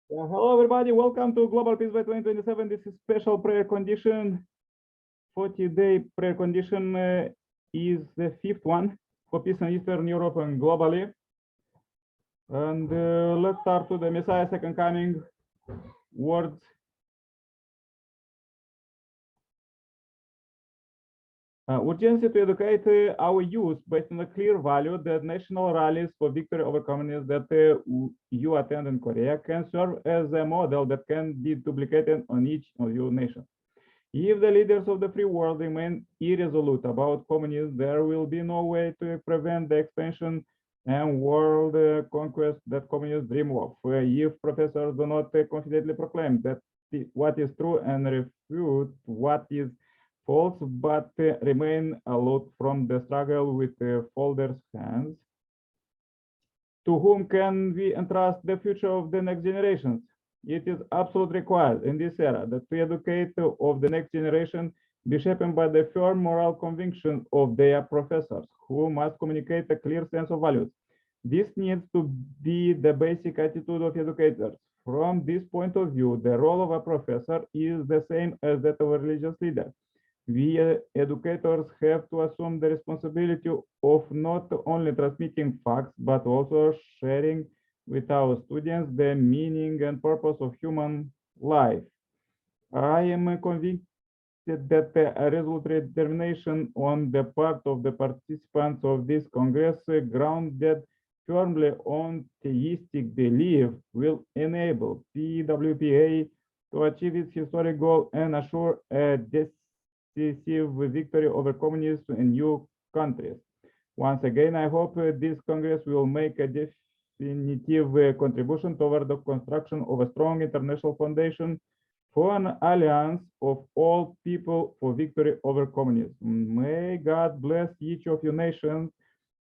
Hello, everybody. Welcome to Global Peace by 2027. This is special prayer condition. 40-day prayer condition is the fifth one for peace in Eastern Europe and globally. And let's start with the Messiah Second Coming words. Urgency to educate our youth based on a clear value that national rallies for victory over communism that you attend in Korea can serve as a model that can be duplicated on each of your nations. If the leaders of the free world remain irresolute about communism, there will be no way to prevent the expansion and world conquest that communists dream of. If professors do not confidently proclaim that what is true and refute what is false, but remain aloof from the struggle with folders' hands, to whom can we entrust the future of the next generations? It is absolutely required in this era that the educate of the next generation be shaped by the firm moral conviction of their professors, who must communicate a clear sense of values. This needs to be the basic attitude of educators. From this point of view, the role of a professor is the same as that of a religious leader. We educators have to assume the responsibility of not only transmitting facts, but also sharing with our students the meaning and purpose of human life. I am convinced that a resolute determination on the part of the participants of this Congress, grounded firmly on theistic belief, will enable PWPA to achieve its historic goal and assure a decisive victory over communism in new countries. Once again, I hope this Congress will make a definitive contribution toward the construction of a strong international foundation for an alliance of all people for victory over communism. May God bless each of your nations,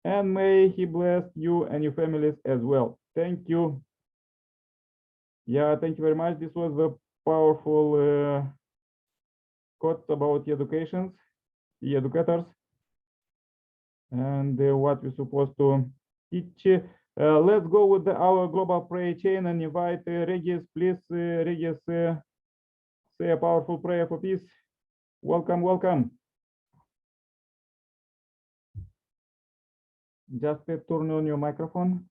and may He bless you and your families as well. Thank you. Yeah, thank you very much. This was a powerful quote about the educators, and what we're supposed to teach. Let's go with our global prayer chain and invite Regis. Please, Regis, say a powerful prayer for peace. Welcome, welcome. Just turn on your microphone.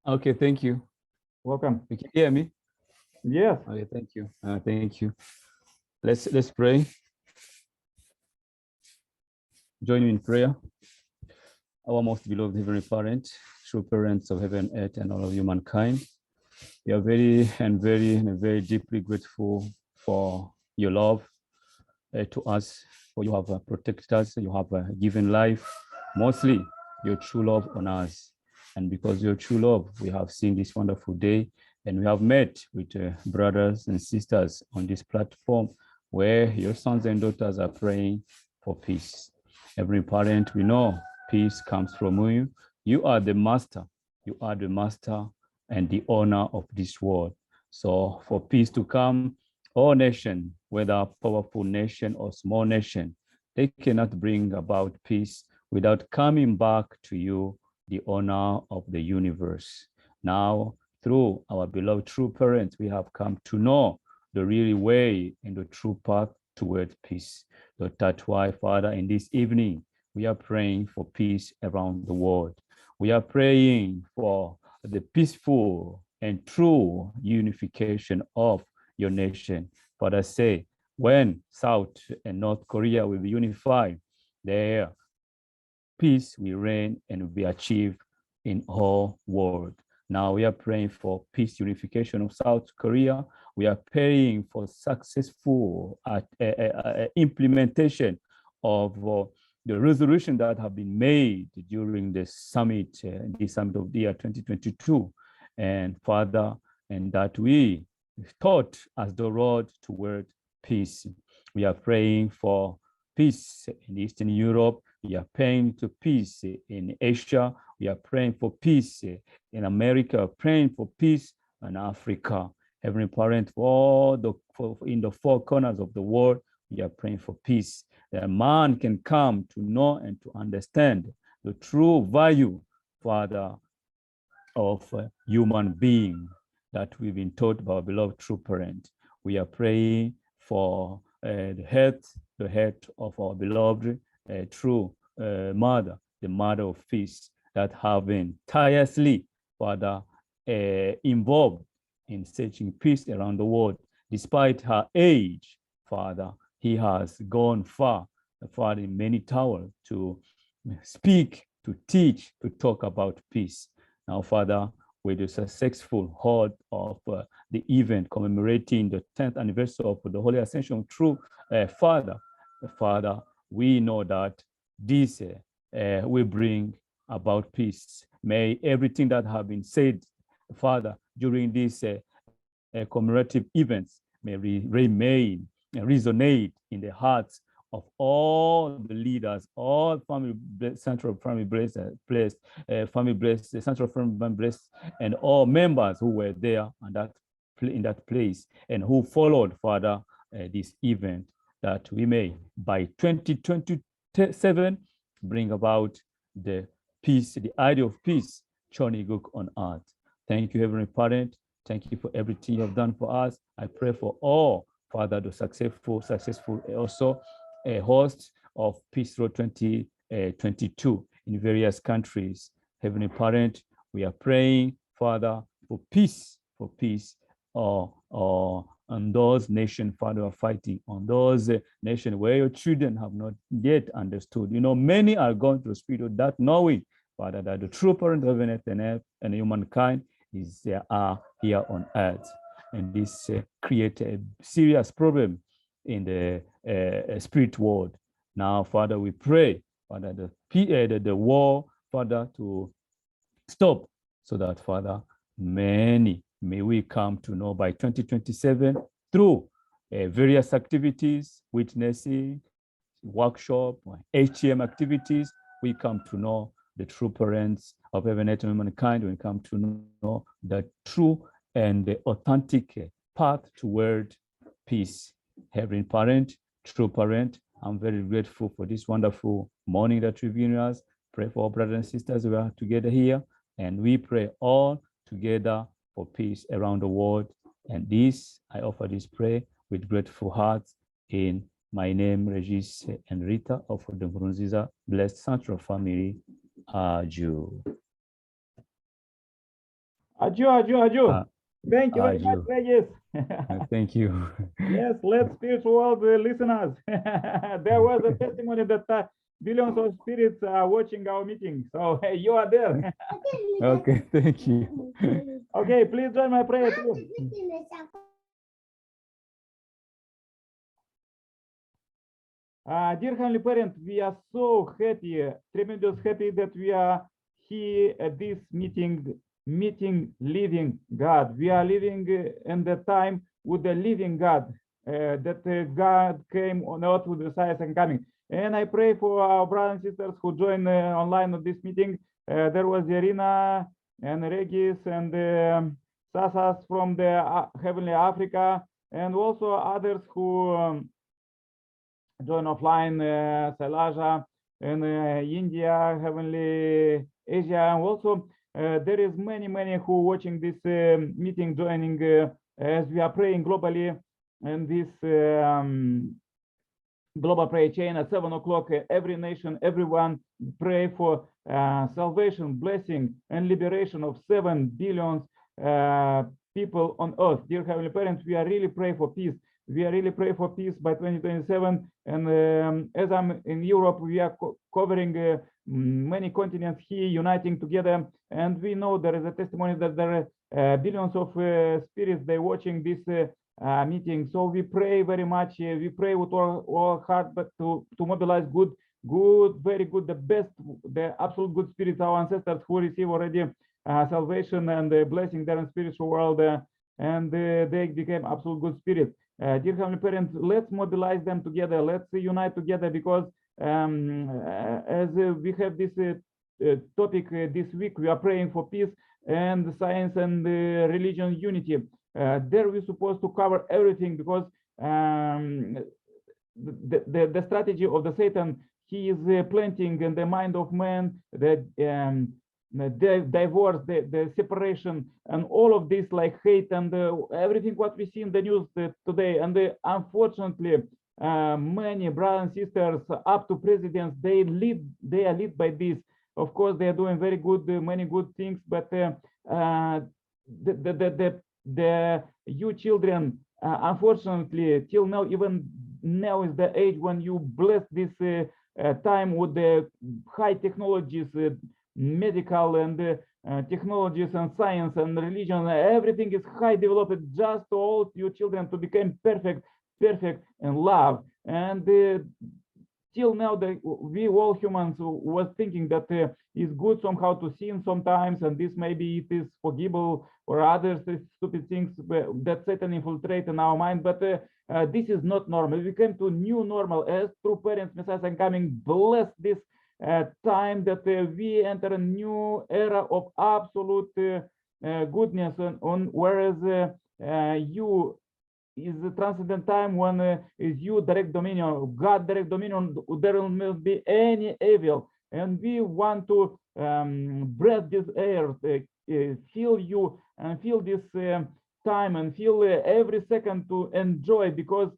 Okay, thank you. Welcome. You can hear me? Yes. Okay, thank you. Thank you. Let's pray. Join me in prayer. Our most beloved Heavenly Parent, true parents of heaven, earth, and all of humankind, we are very deeply grateful for your love to us, for you have protected us, you have given life, mostly your true love on us. And because your true love, we have seen this wonderful day, and we have met with brothers and sisters on this platform where your sons and daughters are praying for peace. Every parent, we know peace comes from you. You are the master. You are the master and the owner of this world. So for peace to come, all nation, whether powerful nation or small nation, they cannot bring about peace without coming back to you, the owner of the universe. Now, through our beloved true parents, we have come to know the real way and the true path toward peace. So that's why, Father, in this evening, we are praying for peace around the world. We are praying for the peaceful and true unification of your nation. Father, say, when South and North Korea will be unified, there peace will reign and will be achieved in all world. Now we are praying for peace unification of South Korea. We are praying for successful implementation of the resolution that have been made during the summit of the year 2022. And Father, and that we taught as the road toward peace. We are praying for peace in Eastern Europe. We are praying to peace in Asia. We are praying for peace in America, praying for peace in Africa. Heavenly Parent, in the four corners of the world, we are praying for peace. That man can come to know and to understand the true value, Father, of human being. that we've been taught by our beloved true parent. We are praying for the health of our beloved true mother, the mother of peace, that have been tirelessly, Father, involved in searching peace around the world. Despite her age, Father, he has gone far in many towers to speak, to teach, to talk about peace. Now, Father, with the successful hold of the event commemorating the 10th anniversary of the Holy Ascension, true Father, we know that this will bring about peace. May everything that have been said, Father, during these commemorative events may remain and resonate in the hearts of all the leaders, all family central family blessed, central family blessed, and all members who were there and that in that place and who followed, Father, this event, that we may by 2027 bring about the peace, the idea of peace, Choniguk on earth. Thank you, Heavenly Parent. Thank you for everything you have done for us. I pray for all, Father, the successful also a host of Peace Road 2022 in various countries. Heavenly Parent, we are praying, Father, for peace on those nations, Father, are fighting, on those nations where your children have not yet understood. You know, many are going through the spirit of that, knowing, Father, that the true parent of heaven and humankind is here on earth. And this creates a serious problem in the spirit world. Now, Father, we pray, Father, the war, Father, to stop, so that, Father, may we come to know by 2027 through various activities, witnessing, workshop, HTM activities, we come to know the true parents of heaven and humankind. We come to know the true and the authentic path toward peace. Heavenly Parent, true parent, I'm very grateful for this wonderful morning that you've given us. Pray for our brothers and sisters who are together here, and we pray all together for peace around the world. And this, I offer this prayer with grateful hearts in my name, Regis and Rita of the Nkurunziza Blessed Central Family. Adieu. Adieu. Thank you very much, Regis. Thank you. Yes, let's spiritual world listeners. There was a testimony that billions of spirits are watching our meeting. So hey, you are there. Okay, thank you. Okay, please join my prayer too. Dear Heavenly Parent, we are so happy, tremendous happy that we are here at this meeting living God. We are living in the time with the living God, that God came on earth with the signs and coming. And I pray for our brothers and sisters who join online of this meeting. There was Irina and Regis and Sasas from the Heavenly Africa, and also others who join offline, Sailaja and India, Heavenly Asia, and also there is many who watching this meeting, joining as we are praying globally, and this global prayer chain at 7 o'clock. Every nation, everyone pray for salvation, blessing, and liberation of 7 billion people on earth. Dear Heavenly Parents, we are really praying for peace. We are really praying for peace by 2027. And as I'm in Europe, we are covering many continents here, uniting together. And we know there is a testimony that there are billions of spirits they watching this meeting. So we pray very much. We pray with all heart, but to mobilize good, very good, the best, the absolute good spirits, our ancestors who receive already salvation and blessing there in spiritual world, and they became absolute good spirits. Dear Heavenly Parents, let's mobilize them together. Let's unite together, because as we have this topic this week, we are praying for peace and science and religion unity. There we're supposed to cover everything, because the strategy of the Satan, he is planting in the mind of man that the divorce, the separation, and all of this like hate and everything what we see in the news today. And unfortunately, many brothers and sisters up to presidents, they are led by this. Of course, they are doing very good, many good things, but the you children, unfortunately, till now, even now is the age when you bless this time with the high technologies, medical and technologies and science and religion. Everything is high developed just to all your children to become perfect and love. And till now, we all humans was thinking that it's good somehow to sin sometimes, and this maybe it is forgivable, or other stupid things that Satan infiltrate in our mind. But this is not normal. We came to new normal as true parents. Messiah is coming. Bless this time that we enter a new era of absolute goodness, on whereas you is the transcendent time when is you direct dominion, God direct dominion. There will not be any evil, and we want to breathe this air, feel you, and feel this time, and feel every second to enjoy, because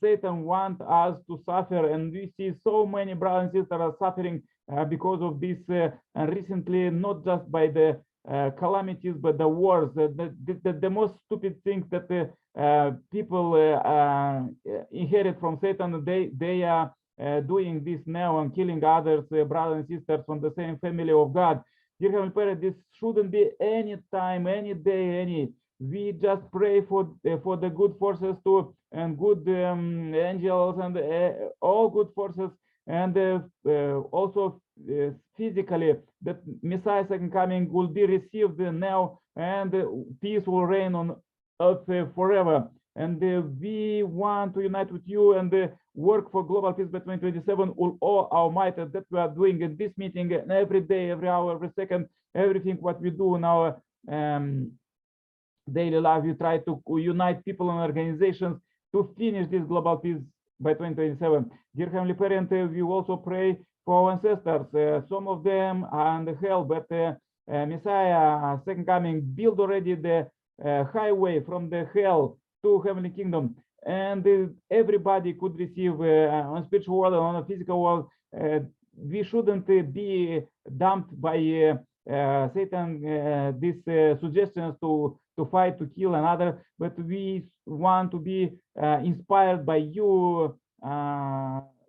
Satan wants us to suffer, and we see so many brothers and sisters are suffering because of this, and recently, not just by the calamities, but the wars. The most stupid things that people inherit from Satan, they are doing this now and killing others, brothers and sisters from the same family of God. Dear Heavenly Father, this shouldn't be any time, any day, we just pray for the good forces too, and good angels, and all good forces, and also physically, that Messiah second coming will be received now, and peace will reign on earth forever. And we want to unite with you and work for global peace by 2027 with all our might that we are doing in this meeting, and every day, every hour, every second, everything what we do in our daily life. We try to unite people and organizations to finish this global peace by 2027. Dear Heavenly Parent, we also pray for our ancestors. Some of them are in the hell, but Messiah second coming build already the highway from the hell to heavenly kingdom, and everybody could receive on spiritual world and on a physical world. We shouldn't be dumped by Satan these suggestions to fight, to kill another, but we want to be inspired by you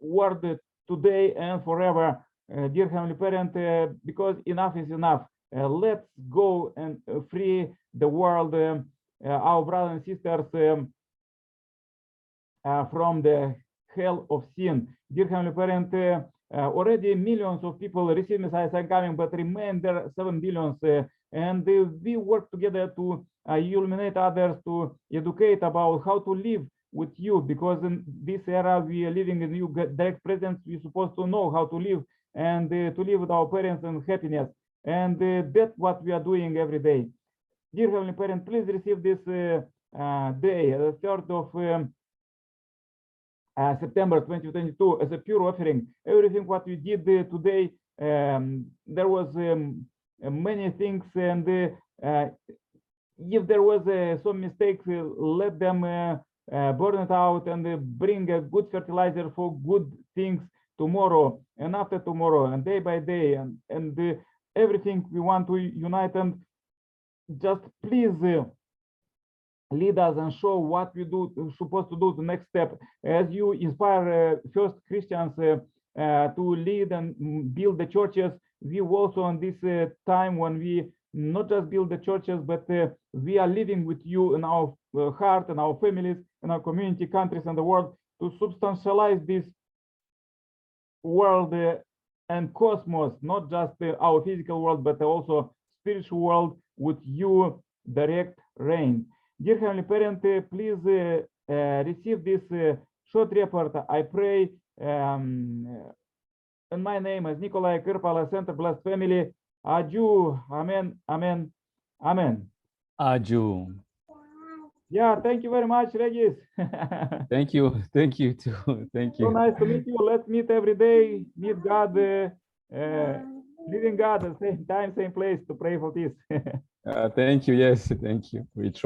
word today and forever, dear Heavenly Parent, because enough is enough. Let's go and free the world, our brothers and sisters, from the hell of sin. Dear Heavenly Parent, already millions of people receive Messiah second coming, but remain there 7 billions, and we work together to illuminate others, to educate about how to live with you, because in this era we are living in you direct presence. We're supposed to know how to live, and to live with our parents and happiness, and that's what we are doing every day. Dear Heavenly Parent, please receive this day, the 3rd of September 2022, as a pure offering. Everything what we did today, there was many things, and if there was some mistakes, let them burn it out, and bring a good fertilizer for good things tomorrow and after tomorrow and day by day, and everything we want to unite. And just please lead us and show what we supposed to do the next step, as you inspire first Christians to lead and build the churches. We also on this time when we not just build the churches, but we are living with you in our heart and our families and our community, countries, and the world, to substantialize this world and cosmos, not just our physical world, but also spiritual world with you direct reign. Dear Heavenly Parent, please receive this short report. I pray in my name as Nikolai Kirpala, Center Blessed Family. Adieu. Amen. Amen. Amen. Adieu. Yeah, thank you very much, Regis. Thank you. Thank you too. Thank you. So nice to meet you. Let's meet every day. Meet God living God at the same time, same place to pray for peace. Thank you. Yes, thank you. We try.